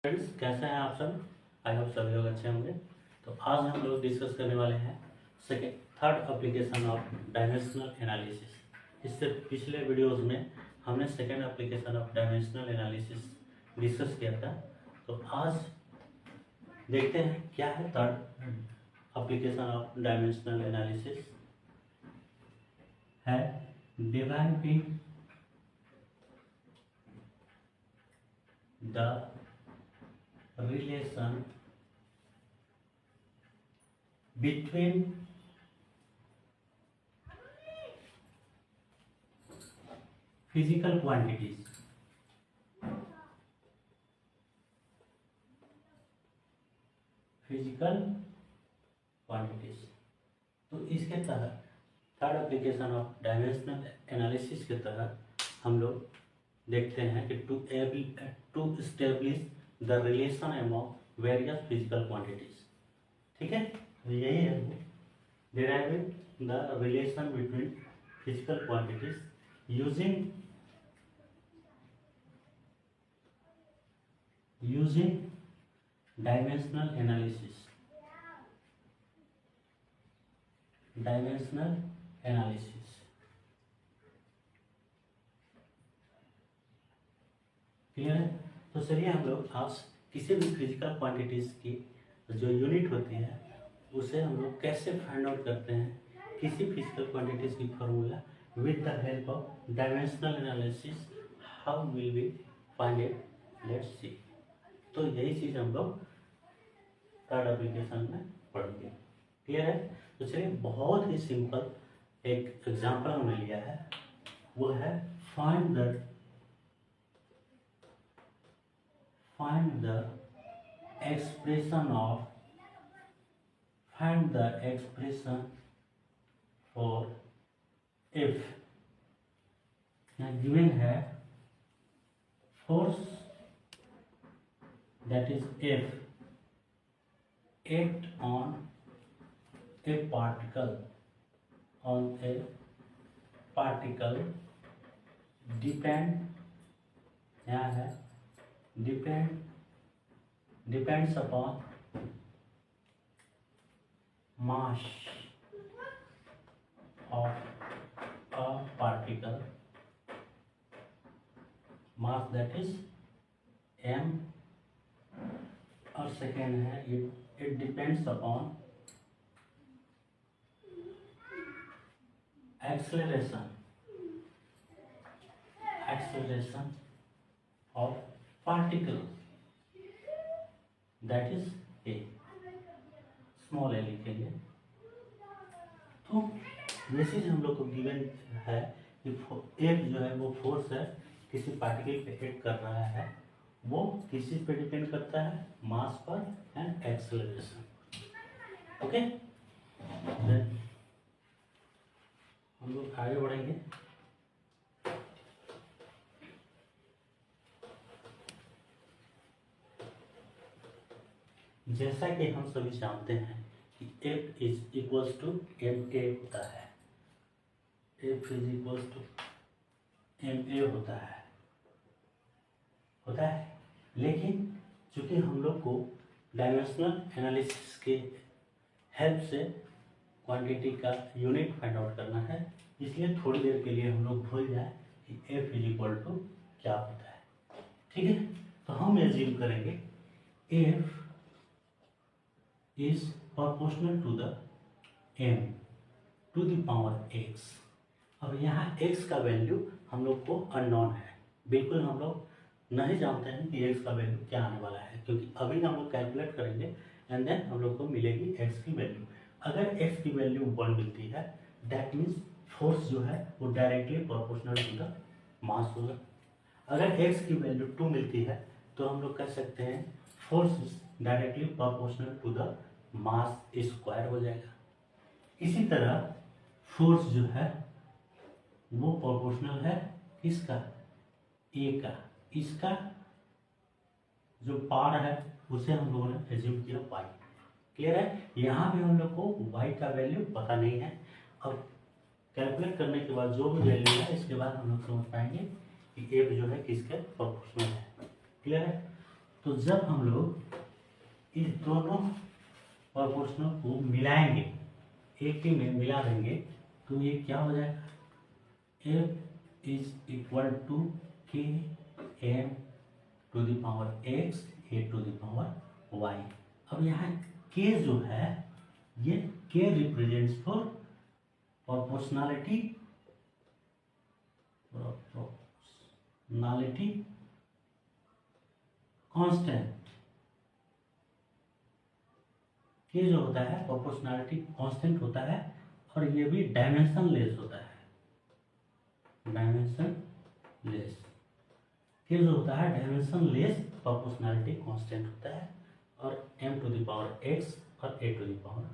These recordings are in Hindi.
फ्रेंड्स, कैसे हैं आप सब। आई होप सभी लोग अच्छे होंगे। तो आज हम लोग डिस्कस करने वाले हैं third application of dimensional analysis. इससे पिछले वीडियोस में हमने second application of dimensional analysis discuss किया था। तो आज देखते हैं क्या है third application of dimensional analysis. है developing the relation between physical quantities तो इसके तहत third application of dimensional analysis के तहत हम लोग देखते हैं कि to establish the relation among various physical quantities. ठीक है, तो यही है deriving the relation between physical quantities using dimensional analysis. Clear है। तो चलिए हम लोग आज किसी भी फिजिकल क्वांटिटीज की जो यूनिट होती है उसे हम लोग कैसे फाइंड आउट करते हैं, किसी फिजिकल क्वांटिटीज की formula with the help of dimensional analysis how will we find it, let's see. तो यही चीज हम लोग थर्ड एप्लीकेशन में पढ़ेंगे। क्लियर है। तो चलिए बहुत ही सिंपल एक एग्जांपल हमने लिया है, वो है find the expression for if given है force that is F act on a particle depends upon mass of a particle, mass that is m, और सेकेंड है it depends upon acceleration of particle that is a, small a लिखेंगे। तो ये चीज हम लोग को गिवन है कि एक जो है वो फोर्स है किसी पार्टिकल पे एक्ट कर रहा है, वो किस चीज पे डिपेंड करता है, मास पर एंड एक्सेलरेशन। ओके, हम लोग आगे बढ़ेंगे। जैसा कि हम सभी जानते हैं कि F is equals to ma होता है, F is equals to ma होता है। लेकिन चूंकि हम लोग को डायमेंशनल एनालिसिस के हेल्प से क्वांटिटी का यूनिट फाइंड आउट करना है, इसलिए थोड़ी देर के लिए हम लोग भूल जाए कि F इज इक्वल टू क्या होता है। ठीक है, तो हम एज्यूम करेंगे F is proportional to the m to the power x। अब यहाँ x का वैल्यू हम लोग को अननोन है, बिल्कुल हम लोग नहीं जानते हैं कि x का वैल्यू क्या आने वाला है, क्योंकि अभी हम लोग कैलकुलेट करेंगे एंड देन हम लोग को मिलेगी x की वैल्यू। अगर x की वैल्यू 1 मिलती है दैट मीन्स फोर्स जो है वो directly proportional to the mass होगा। अगर x की वैल्यू 2 मिलती है तो हम लोग कह सकते हैं force is directly proportional to the mass square हो जाएगा। इसी तरह फोर्स जो है वो प्रोपोर्शनल है किसका, ए का, इसका जो पार है उसे हम लोगों ने एज्यूम किया y। क्लियर है। यहाँ भी हम लोग को y का वैल्यू पता नहीं है। अब कैलकुलेट करने के बाद जो भी वैल्यू है इसके बाद हम लोग समझ पाएंगे कि f जो है किसके प्रोपोर्शनल है। क्लियर है। तो जब हम लोग इस दोनों प्रोपोर्शनल को मिलाएंगे, एक ही में मिला देंगे, तो ये क्या हो जाएगा, f is equal to k m to the power x a to the power y. अब यहाँ k जो है ये k represents for proportionality constant. k जो होता है प्रोपोर्शनैलिटी कांस्टेंट होता है और ये भी डायमेंशन लेस होता है, डायमेंशन लेस। k जो होता है डायमेंशन लेस प्रोपोर्शनैलिटी कांस्टेंट होता है और m to the power x और a to the power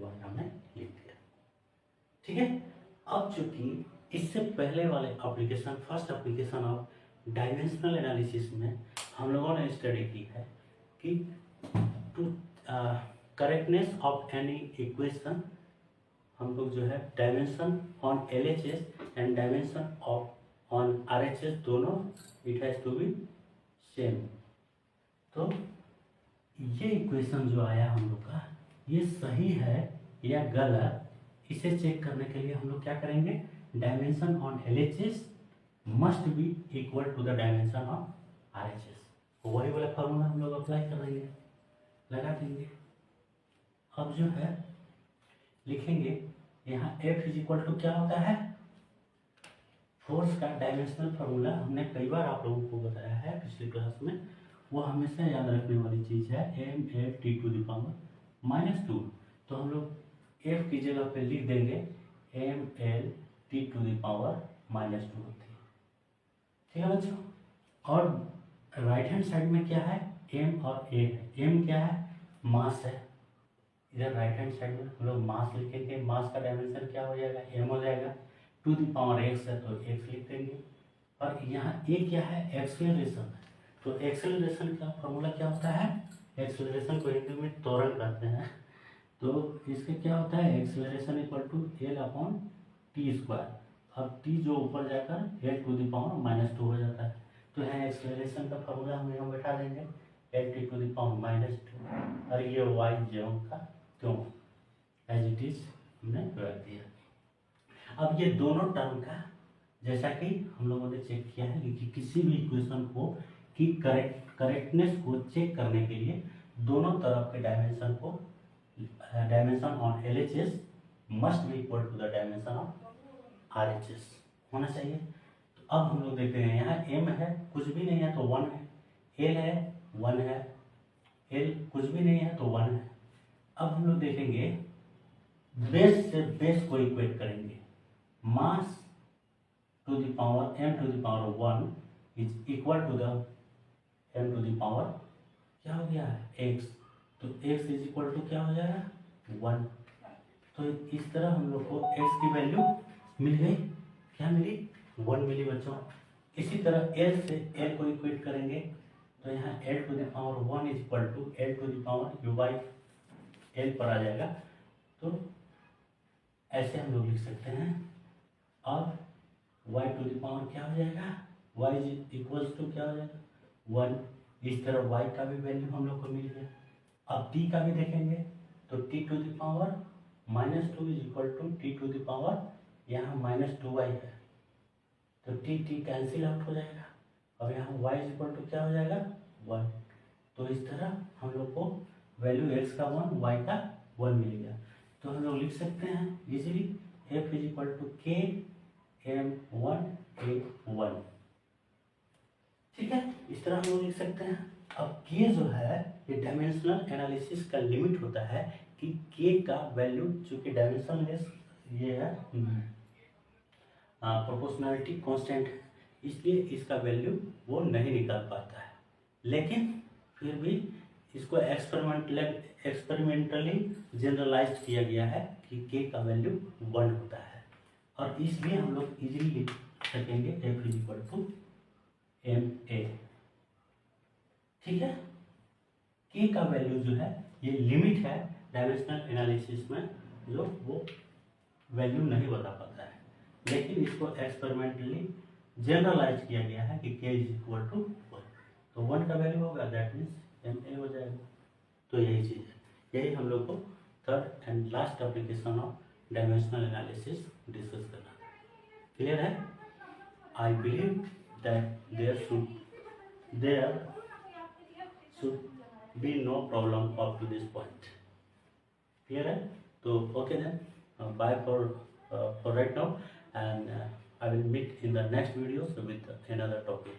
y हमने लिख दिया। ठीक है। अब चूंकि इससे पहले वाले application, first application of dimensional analysis में हम लोगों ने स्टडी की है कि to correctness of any equation हम लोग जो है dimension on LHS and dimension of on RHS दोनों it has to be same. तो ये इक्वेशन जो आया हम लोग का ये सही है या गलत, इसे चेक करने के लिए हम लोग क्या करेंगे, dimension on LHS must be equal to the dimension of RHS। वही वाला फॉर्मूला हम लोग अप्लाई कर देंगे, लगा देंगे। अब जो है लिखेंगे यहाँ F इज इक्वल टू क्या होता है, फोर्स का डायमेंशनल फार्मूला हमने कई बार आप लोगों को बताया है पिछली क्लास में, वो हमेशा याद रखने वाली चीज़ है, mf t to the power -2। तो हम लोग f की जगह पे लिख देंगे ml t to the power -2 होती है। ठीक है बच्चों। और राइट हैंड साइड में क्या है, m और a है। m क्या है, मास है। इधर राइट हैंड साइड में हम लोग मास लिखेंगे, मास का डायमेंशन क्या हो जाएगा, m हो जाएगा। टू द पावर x है तो x लिख देंगे। और यहाँ a क्या है, एक्सेलरेशन। तो एक्सेलरेशन का फॉर्मूला क्या होता है, एक्सेलरेशन को हिंदी में त्वरण कहते हैं। तो इसका क्या होता है, acceleration equal to L upon t square. अब t जो ऊपर जाकर L टू द पावर -2 हो जाता है। तो यहाँ एक्सेलरेशन का फॉर्मूला हम यहाँ बैठा देंगे L t to the power -2 और ये y जो का क्यों एज इट इज हमने रख दिया। अब ये दोनों टर्म का जैसा कि हम लोगों ने चेक किया है कि किसी भी इक्वेशन को की करेक्टनेस को चेक करने के लिए दोनों तरफ के डायमेंशन को, dimension on LHS must be equal to the dimension of RHS होना चाहिए। तो अब हम लोग देखते हैं यहाँ m है, कुछ भी नहीं है तो 1 है, l है 1 है, l कुछ भी नहीं है तो 1 है। अब हम लोग देखेंगे बेस से बेस को इक्वेट करेंगे, mass to the power m to the power 1 is equal to the m to the power क्या हो गया है x। तो x इज इक्वल टू क्या हो जाएगा 1। तो इस तरह हम लोग को x की वैल्यू मिल गई, क्या मिली 1 मिली बच्चों। इसी तरह l से l को इक्वेट करेंगे तो यहाँ l to the power 1 is equal to l to the power u by l पर आ जाएगा। तो ऐसे हम लोग लिख सकते हैं। अब y टू द पावर क्या हो जाएगा, y इज इक्वल्स टू क्या हो जाएगा 1। इस तरह y का भी वैल्यू हम लोग को मिल गया। अब t का भी देखेंगे तो t to the power -2 is equal to t to the power यहाँ -2y है तो t कैंसिल आउट हो जाएगा। अब यहाँ y इज इक्वल टू क्या हो जाएगा 1। तो इस तरह हम लोग को वैल्यू x का 1 y का 1 मिल गया। तो हम लोग लिख सकते हैं easily f is equal to k m1 a1। ठीक है, इस तरह हम लोग लिख सकते हैं। अब k जो है ये डायमेंशनल एनालिसिस का लिमिट होता है कि k का वैल्यू चूंकि डायमेंशनलेस ये है प्रोपोर्शनैलिटी कांस्टेंट, इसलिए इसका वैल्यू वो नहीं निकाल पाता है। लेकिन फिर भी इसको एक्सपेरिमेंटली जनरलाइज किया गया है कि k का वैल्यू 1 होता है और इसलिए हम लोग इजीली लिख सकेंगे f is equal to ma। ठीक है, k का वैल्यू जो है ये लिमिट है डायमेंशनल एनालिसिस में जो वो वैल्यू नहीं बता पाता है, लेकिन इसको एक्सपेरिमेंटली जनरलाइज किया गया है कि k इज इक्वल टू 1। तो 1 का वैल्यू होगा दैट मीन्स एम ए हो जाएगा। तो यही चीज़ है, यही हम लोग को third and last application of dimensional analysis discuss करना है। क्लियर है? I believe that there should be no problem up to this point. Clear है? तो okay then, bye for right now, and I will meet in the next videos with another topic.